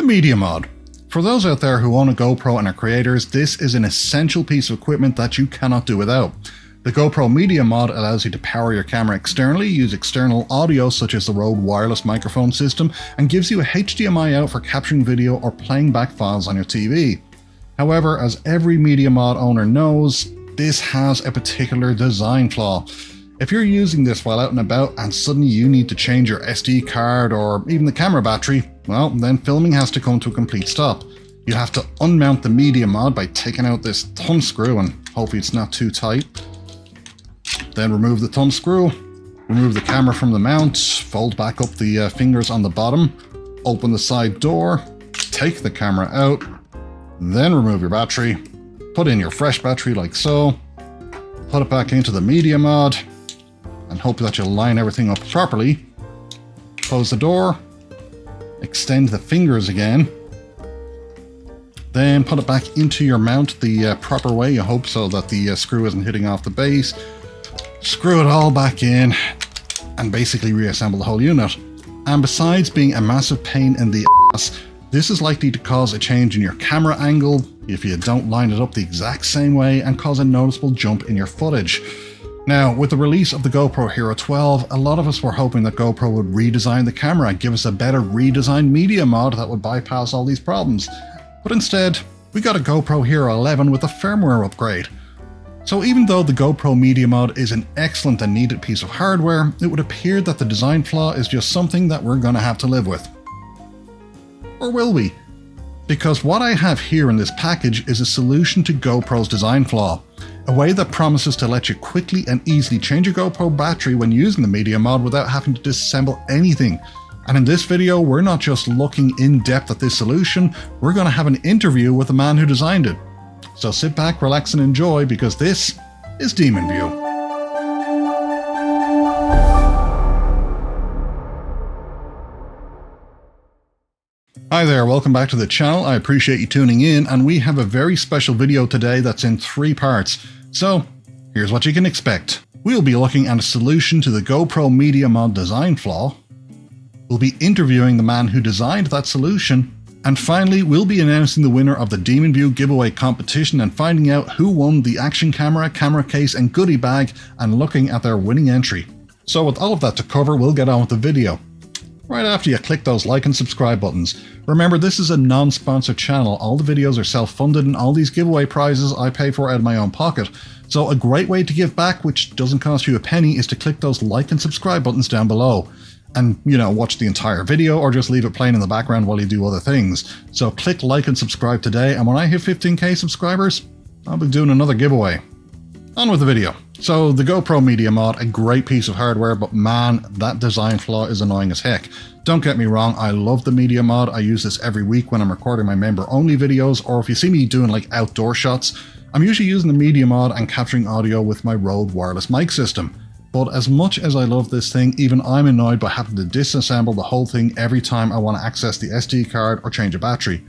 Media Mod. For those out there who own a GoPro and are creators, this is an essential piece of equipment that you cannot do without. The GoPro Media Mod allows you to power your camera externally, use external audio such as the Rode wireless microphone system, and gives you a HDMI out for capturing video or playing back files on your TV. However, as every Media Mod owner knows, this has a particular design flaw. If you're using this while out and about and suddenly you need to change your SD card or even the camera battery, well, then filming has to come to a complete stop. You have to unmount the Media Mod by taking out this thumb screw, and hopefully it's not too tight. Then remove the thumb screw, remove the camera from the mount, fold back up the fingers on the bottom, open the side door, take the camera out, then remove your battery, put in your fresh battery like so, put it back into the Media Mod, and hope that you'll line everything up properly. Close the door, extend the fingers again, then put it back into your mount the proper way, you hope, so that the screw isn't hitting off the base. Screw it all back in and basically reassemble the whole unit. And besides being a massive pain in the ass, this is likely to cause a change in your camera angle if you don't line it up the exact same way and cause a noticeable jump in your footage. Now, with the release of the GoPro Hero 12, a lot of us were hoping that GoPro would redesign the camera and give us a better redesigned Media Mod that would bypass all these problems. But instead, we got a GoPro Hero 11 with a firmware upgrade. So even though the GoPro Media Mod is an excellent and needed piece of hardware, it would appear that the design flaw is just something that we're going to have to live with. Or will we? Because what I have here in this package is a solution to GoPro's design flaw. A way that promises to let you quickly and easily change your GoPro battery when using the Media Mod without having to disassemble anything. And in this video, we're not just looking in depth at this solution, we're going to have an interview with the man who designed it. So sit back, relax and enjoy, because this is Demon View. Hi there, welcome back to the channel. I appreciate you tuning in, and we have a very special video today that's in 3 parts. So here's what you can expect. We'll be looking at a solution to the GoPro Media Mod design flaw. We'll be interviewing the man who designed that solution. And finally, we'll be announcing the winner of the Demon View giveaway competition and finding out who won the action camera, camera case and goodie bag, and looking at their winning entry. So with all of that to cover, we'll get on with the video. Right after you click those like and subscribe buttons. Remember, this is a non-sponsored channel. All the videos are self-funded and all these giveaway prizes I pay for out of my own pocket. So a great way to give back, which doesn't cost you a penny, is to click those like and subscribe buttons down below. And, you know, watch the entire video or just leave it playing in the background while you do other things. So click like and subscribe today, and when I hit 15k subscribers, I'll be doing another giveaway. On with the video. So the GoPro Media Mod, a great piece of hardware, but man, that design flaw is annoying as heck. Don't get me wrong, I love the Media Mod. I use this every week when I'm recording my member-only videos, or if you see me doing like outdoor shots, I'm usually using the Media Mod and capturing audio with my Rode wireless mic system. But as much as I love this thing, even I'm annoyed by having to disassemble the whole thing every time I want to access the SD card or change a battery.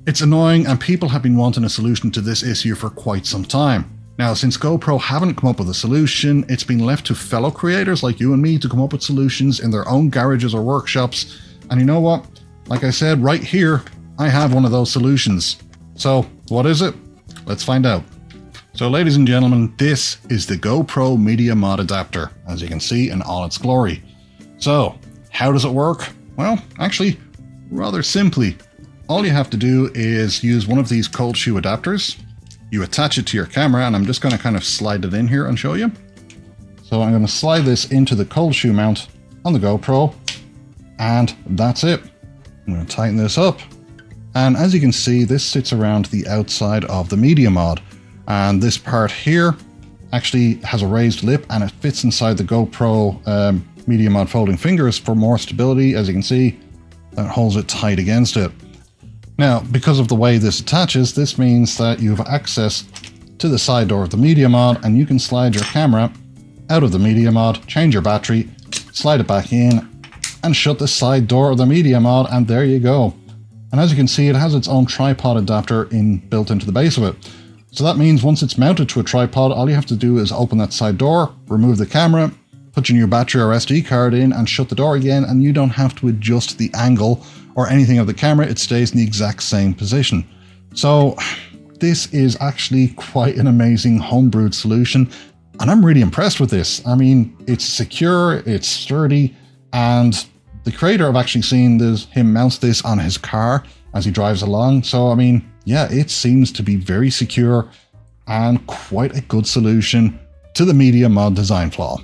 It's annoying, and people have been wanting a solution to this issue for quite some time. Now, since GoPro haven't come up with a solution, it's been left to fellow creators like you and me to come up with solutions in their own garages or workshops. And you know what? Like I said, right here, I have one of those solutions. So, what is it? Let's find out. So ladies and gentlemen, this is the GoPro Media Mod adapter, as you can see in all its glory. So, how does it work? Well, actually, rather simply. All you have to do is use one of these cold shoe adapters. You attach it to your camera, and I'm just going to kind of slide it in here and show you. So I'm going to slide this into the cold shoe mount on the GoPro, and that's it. I'm going to tighten this up. And as you can see, this sits around the outside of the Media Mod. And this part here actually has a raised lip, and it fits inside the GoPro Media Mod folding fingers for more stability. As you can see, that holds it tight against it. Now, because of the way this attaches, this means that you have access to the side door of the Media Mod, and you can slide your camera out of the Media Mod, change your battery, slide it back in, and shut the side door of the Media Mod, and there you go. And as you can see, it has its own tripod adapter built into the base of it. So that means once it's mounted to a tripod, all you have to do is open that side door, remove the camera, put your new battery or SD card in, and shut the door again, and you don't have to adjust the angle or anything of the camera, it stays in the exact same position. So this is actually quite an amazing homebrewed solution, and I'm really impressed with this. I mean, it's secure, it's sturdy, and the creator, I've actually seen him mount this on his car as he drives along. So I mean, yeah, it seems to be very secure and quite a good solution to the Media Mod design flaw.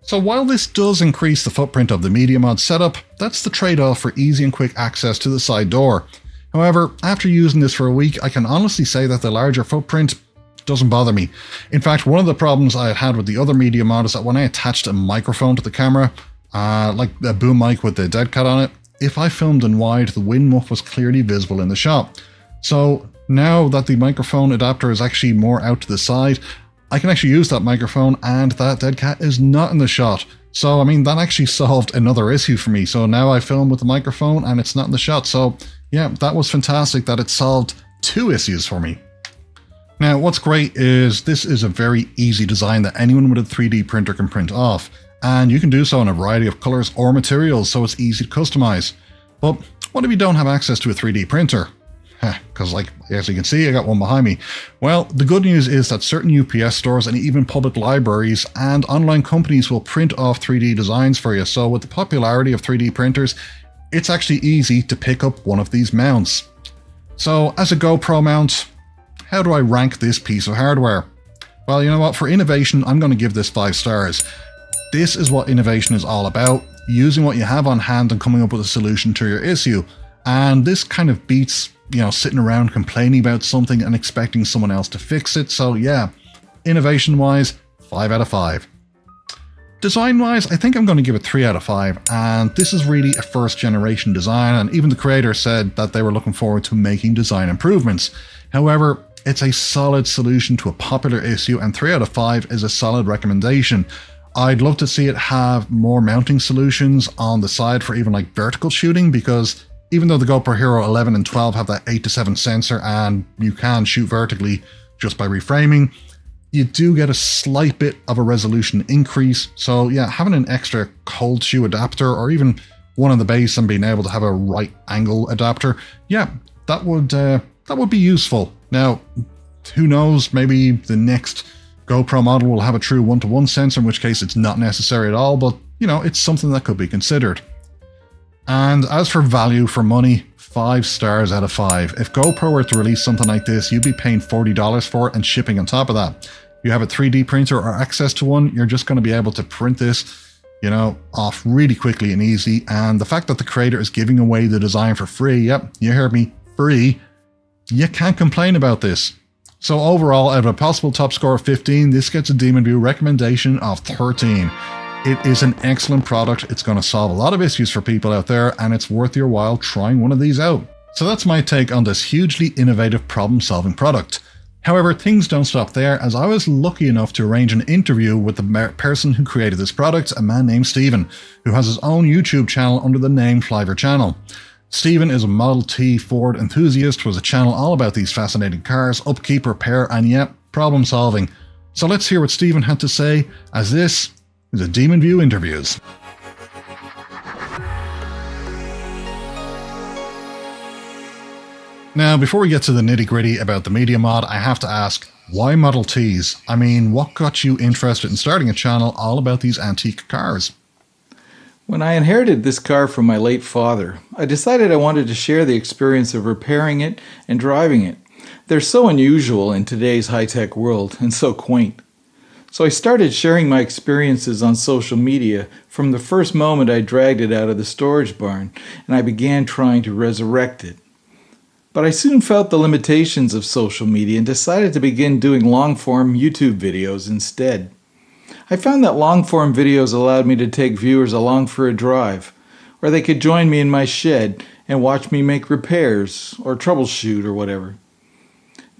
So while this does increase the footprint of the Media Mod setup, that's the trade-off for easy and quick access to the side door. However, after using this for a week, I can honestly say that the larger footprint doesn't bother me. In fact, one of the problems I had with the other Media Mod is that when I attached a microphone to the camera, like a boom mic with the dead cat on it, if I filmed in wide, the wind muff was clearly visible in the shot. So now that the microphone adapter is actually more out to the side, I can actually use that microphone and that dead cat is not in the shot. So, I mean, that actually solved another issue for me. So now I film with the microphone and it's not in the shot. So yeah, that was fantastic that it solved two issues for me. Now, what's great is this is a very easy design that anyone with a 3D printer can print off. And you can do so in a variety of colors or materials, so it's easy to customize. But what if you don't have access to a 3D printer? Because like, as you can see, I got one behind me. Well, the good news is that certain UPS stores and even public libraries and online companies will print off 3D designs for you. So with the popularity of 3D printers, it's actually easy to pick up one of these mounts. So as a GoPro mount, how do I rank this piece of hardware? Well, you know what? For innovation, I'm going to give this 5 stars. This is what innovation is all about, using what you have on hand and coming up with a solution to your issue. And this kind of beats, sitting around complaining about something and expecting someone else to fix it. So yeah, innovation-wise, 5 out of 5. Design-wise, I think I'm going to give it 3 out of 5, and this is really a first-generation design, and even the creator said that they were looking forward to making design improvements. However, it's a solid solution to a popular issue, and 3 out of 5 is a solid recommendation. I'd love to see it have more mounting solutions on the side for even like vertical shooting, because even though the GoPro Hero 11 and 12 have that 8:7 sensor and you can shoot vertically just by reframing, you do get a slight bit of a resolution increase. So yeah, having an extra cold shoe adapter or even one on the base and being able to have a right angle adapter, yeah, that would be useful. Now, who knows, maybe the next GoPro model will have a true 1-to-1 sensor, in which case it's not necessary at all, but it's something that could be considered. And as for value for money, 5 stars out of 5. If GoPro were to release something like this, you'd be paying $40 for it and shipping on top of that. If you have a 3D printer or access to one, you're just going to be able to print this, off really quickly and easy. And the fact that the creator is giving away the design for free, yep, you heard me, free, you can't complain about this. So overall, out of a possible top score of 15, this gets a Demon View recommendation of 13. It is an excellent product. It's going to solve a lot of issues for people out there, and it's worth your while trying one of these out. So that's my take on this hugely innovative problem-solving product. However, things don't stop there, as I was lucky enough to arrange an interview with the person who created this product, a man named Stephen, who has his own YouTube channel under the name Flyver Channel. Stephen is a Model T Ford enthusiast who has a channel all about these fascinating cars, upkeep, repair, and yep, problem solving. So let's hear what Stephen had to say, as this is a Demon View Interviews. Now, before we get to the nitty-gritty about the Media Mod, I have to ask, why Model Ts? I mean, what got you interested in starting a channel all about these antique cars? When I inherited this car from my late father, I decided I wanted to share the experience of repairing it and driving it. They're so unusual in today's high-tech world and so quaint. So I started sharing my experiences on social media from the first moment I dragged it out of the storage barn, and I began trying to resurrect it. But I soon felt the limitations of social media and decided to begin doing long-form YouTube videos instead. I found that long-form videos allowed me to take viewers along for a drive, or they could join me in my shed and watch me make repairs or troubleshoot or whatever.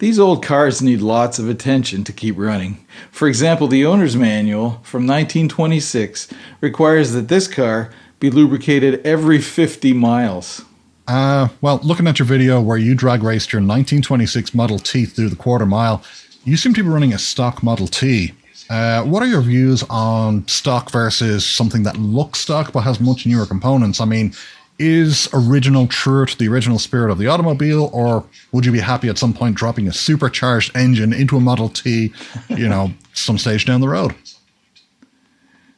These old cars need lots of attention to keep running. For example, the owner's manual from 1926 requires that this car be lubricated every 50 miles. Well, looking at your video where you drag raced your 1926 Model T through the quarter mile, you seem to be running a stock Model T. What are your views on stock versus something that looks stock but has much newer components? I mean, is original truer to the original spirit of the automobile, or would you be happy at some point dropping a supercharged engine into a Model T, some stage down the road?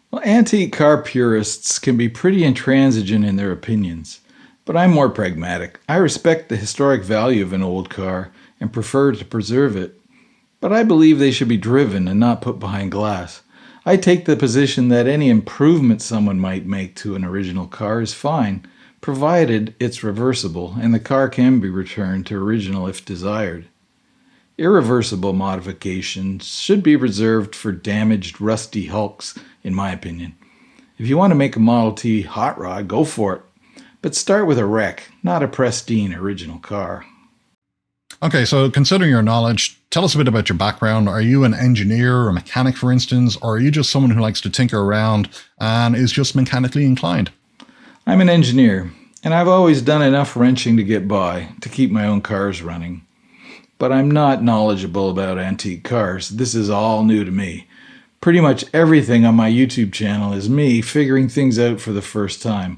Well, antique car purists can be pretty intransigent in their opinions, but I'm more pragmatic. I respect the historic value of an old car and prefer to preserve it, but I believe they should be driven and not put behind glass. I take the position that any improvement someone might make to an original car is fine, provided it's reversible and the car can be returned to original if desired. Irreversible modifications should be reserved for damaged, rusty hulks, in my opinion. If you want to make a Model T hot rod, go for it. But start with a wreck, not a pristine original car. Okay, so considering your knowledge, tell us a bit about your background. Are you an engineer or a mechanic, for instance, or are you just someone who likes to tinker around and is just mechanically inclined? I'm an engineer, and I've always done enough wrenching to get by, to keep my own cars running. But I'm not knowledgeable about antique cars. This is all new to me. Pretty much everything on my YouTube channel is me figuring things out for the first time.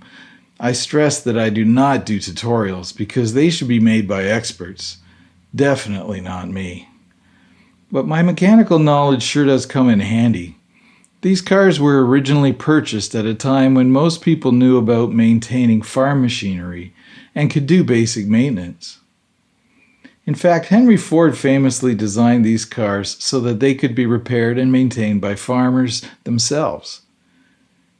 I stress that I do not do tutorials because they should be made by experts. Definitely not me. But my mechanical knowledge sure does come in handy. These cars were originally purchased at a time when most people knew about maintaining farm machinery and could do basic maintenance. In fact, Henry Ford famously designed these cars so that they could be repaired and maintained by farmers themselves.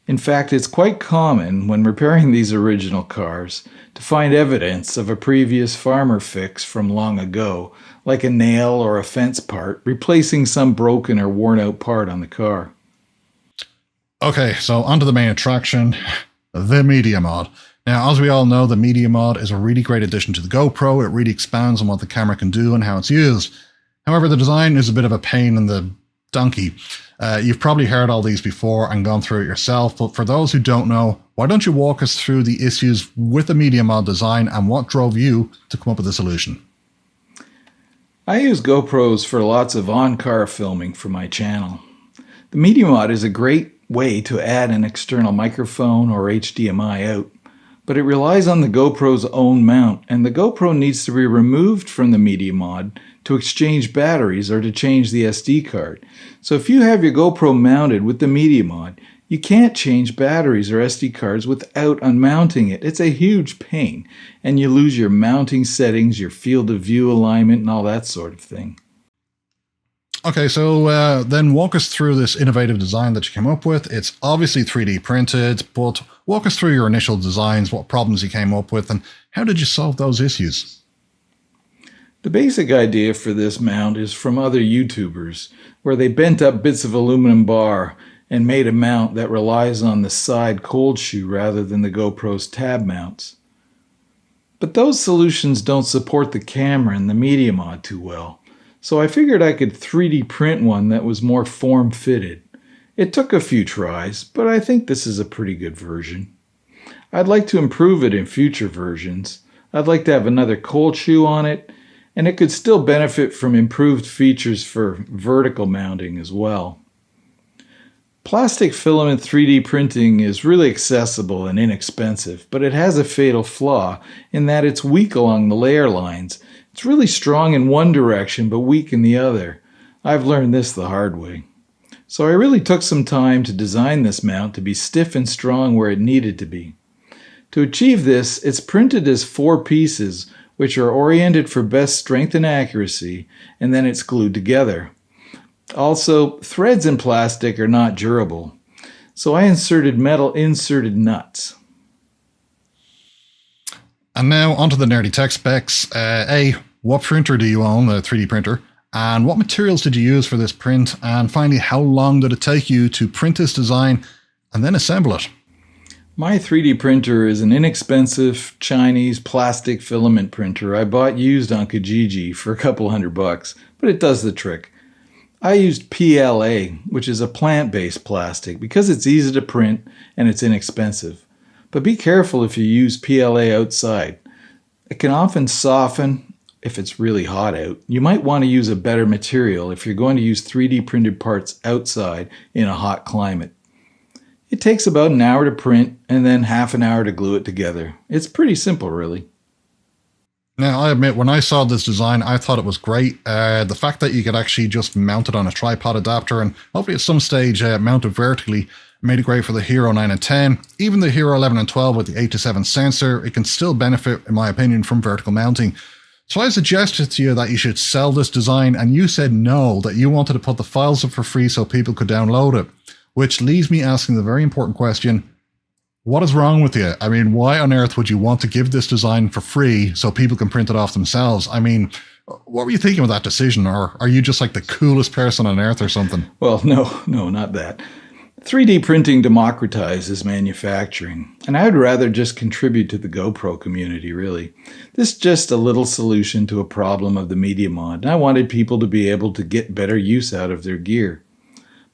In fact, it's quite common when repairing these original cars to find evidence of a previous farmer fix from long ago, like a nail or a fence part, replacing some broken or worn out part on the car. Okay, so onto the main attraction, the Media Mod. Now, as we all know, the Media Mod is a really great addition to the GoPro. It really expands on what the camera can do and how it's used. However, the design is a bit of a pain in the donkey. You've probably heard all these before and gone through it yourself, but for those who don't know, why don't you walk us through the issues with the Media Mod design and what drove you to come up with a solution? I use GoPros for lots of on-car filming for my channel. The Media Mod is a great way to add an external microphone or HDMI out, but it relies on the GoPro's own mount, and the GoPro needs to be removed from the Media Mod to exchange batteries or to change the SD card. So if you have your GoPro mounted with the Media Mod, you can't change batteries or SD cards without unmounting it. It's a huge pain, and you lose your mounting settings, your field of view alignment, and all that sort of thing. Okay, so then walk us through this innovative design that you came up with. It's obviously 3D printed, but walk us through your initial designs, what problems you came up with, and how did you solve those issues? The basic idea for this mount is from other YouTubers, where they bent up bits of aluminum bar and made a mount that relies on the side cold shoe rather than the GoPro's tab mounts. But those solutions don't support the camera and the Media Mod too well. So I figured I could 3D print one that was more form-fitted. It took a few tries, but I think this is a pretty good version. I'd like to improve it in future versions. I'd like to have another cold shoe on it, and it could still benefit from improved features for vertical mounting as well. Plastic filament 3D printing is really accessible and inexpensive, but it has a fatal flaw in that it's weak along the layer lines. It's really strong in one direction, but weak in the other. I've learned this the hard way. So I really took some time to design this mount to be stiff and strong where it needed to be. To achieve this, it's printed as 4 pieces, which are oriented for best strength and accuracy, and then it's glued together. Also, threads in plastic are not durable, so I inserted metal inserted nuts. And now onto the nerdy tech specs. What printer do you own, a 3D printer? And what materials did you use for this print? And finally, how long did it take you to print this design and then assemble it? My 3D printer is an inexpensive Chinese plastic filament printer I bought used on Kijiji for a couple $100, but it does the trick. I used PLA, which is a plant-based plastic, because it's easy to print and it's inexpensive. But be careful if you use PLA outside. It can often soften if it's really hot out. You might want to use a better material if you're going to use 3D printed parts outside in a hot climate. It takes about an hour to print and then half an hour to glue it together. It's pretty simple, really. Now, I admit, when I saw this design, I thought it was great. The fact that you could actually just mount it on a tripod adapter and hopefully at some stage mount it vertically made it great for the Hero 9 and 10. Even the Hero 11 and 12 with the 8:7 sensor, it can still benefit, in my opinion, from vertical mounting. So I suggested to you that you should sell this design, and you said no, that you wanted to put the files up for free so people could download it. Which leaves me asking the very important question, what is wrong with you? I mean, why on earth would you want to give this design for free so people can print it off themselves? I mean, what were you thinking of that decision? Or are you just like the coolest person on earth or something? Well, no, not that. 3D printing democratizes manufacturing, and I'd rather just contribute to the GoPro community, really. This is just a little solution to a problem of the media mod, and I wanted people to be able to get better use out of their gear.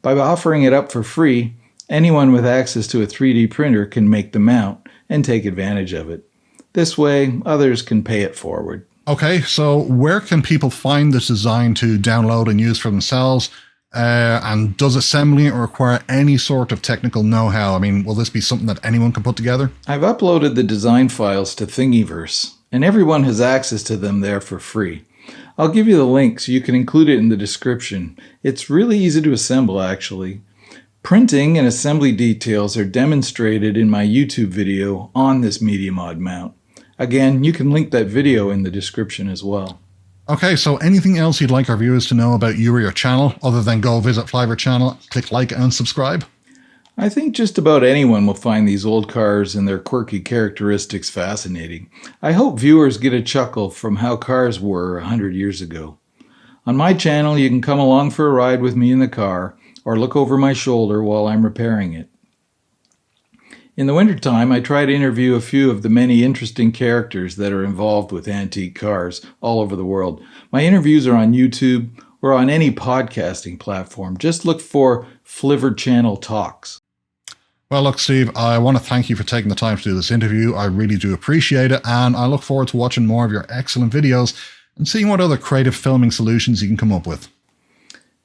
By offering it up for free, anyone with access to a 3D printer can make the mount and take advantage of it. This way, others can pay it forward. Okay, so where can people find this design to download and use for themselves? And does assembling it require any sort of technical know-how? I mean, will this be something that anyone can put together? I've uploaded the design files to Thingiverse, and everyone has access to them there for free. I'll give you the link so you can include it in the description. It's really easy to assemble, actually. Printing and assembly details are demonstrated in my YouTube video on this MediaMod mount. Again, you can link that video in the description as well. Okay, so anything else you'd like our viewers to know about you or your channel, other than go visit Flyover channel, click like and subscribe? I think just about anyone will find these old cars and their quirky characteristics fascinating. I hope viewers get a chuckle from how cars were 100 years ago. On my channel, you can come along for a ride with me in the car, or look over my shoulder while I'm repairing it. In the wintertime, I try to interview a few of the many interesting characters that are involved with antique cars all over the world. My interviews are on YouTube or on any podcasting platform. Just look for Flivver Channel Talks. Well, look, Steve, I want to thank you for taking the time to do this interview. I really do appreciate it, and I look forward to watching more of your excellent videos and seeing what other creative filming solutions you can come up with.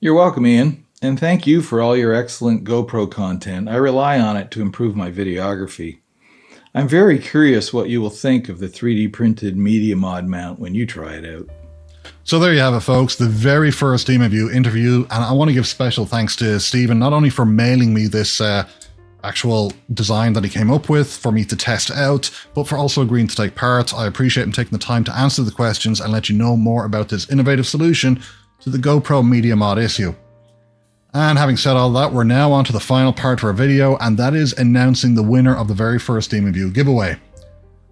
You're welcome, Ian. And thank you for all your excellent GoPro content. I rely on it to improve my videography. I'm very curious what you will think of the 3D printed MediaMod mount when you try it out. So there you have it, folks, the very first Demaview interview, and I want to give special thanks to Stephen, not only for mailing me this actual design that he came up with for me to test out, but for also agreeing to take part. I appreciate him taking the time to answer the questions and let you know more about this innovative solution to the GoPro MediaMod issue. And having said all that, we're now on to the final part of our video, and that is announcing the winner of the very first DemavieW giveaway.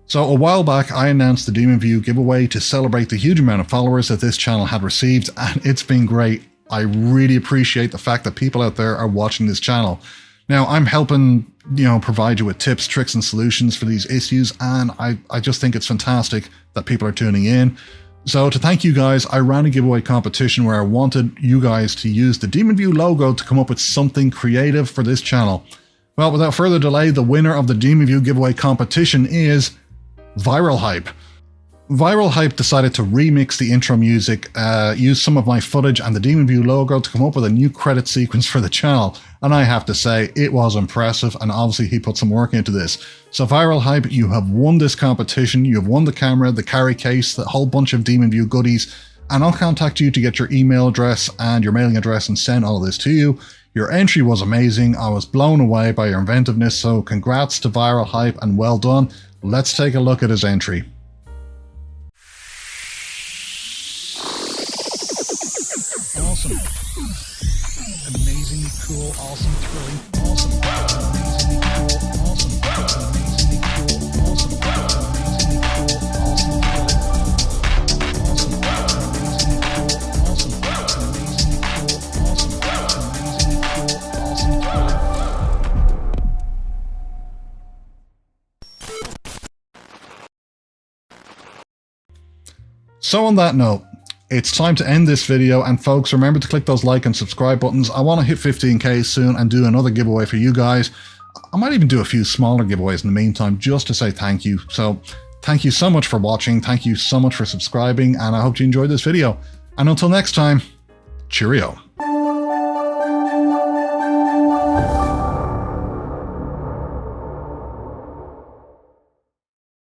So a while back, I announced the DemavieW giveaway to celebrate the huge amount of followers that this channel had received, and it's been great. I really appreciate the fact that people out there are watching this channel. Now, I'm helping, provide you with tips, tricks, and solutions for these issues, and I just think it's fantastic that people are tuning in. So to thank you guys, I ran a giveaway competition where I wanted you guys to use the DemavieW logo to come up with something creative for this channel. Well, without further delay, the winner of the DemavieW giveaway competition is Viral Hype. Viral Hype decided to remix the intro music, use some of my footage and the DemavieW logo to come up with a new credit sequence for the channel. And I have to say, it was impressive, and obviously he put some work into this. So Viral Hype, you have won this competition, you have won the camera, the carry case, the whole bunch of DemavieW goodies, and I'll contact you to get your email address and your mailing address and send all of this to you. Your entry was amazing, I was blown away by your inventiveness, so congrats to Viral Hype and well done. Let's take a look at his entry. Awesome. Amazingly cool, awesome, thrilling, awesome. Amazingly cool, awesome. Amazingly cool, awesome. Amazingly cool, awesome, thrilling. Awesome. Amazingly cool, awesome. Amazingly cool, awesome. Amazingly cool, awesome, thrilling. So on that note, it's time to end this video, and folks, remember to click those like and subscribe buttons. I want to hit 15k soon and do another giveaway for you guys. I might even do a few smaller giveaways in the meantime, just to say thank you. So thank you so much for watching, thank you so much for subscribing, and I hope you enjoyed this video. And until next time, cheerio.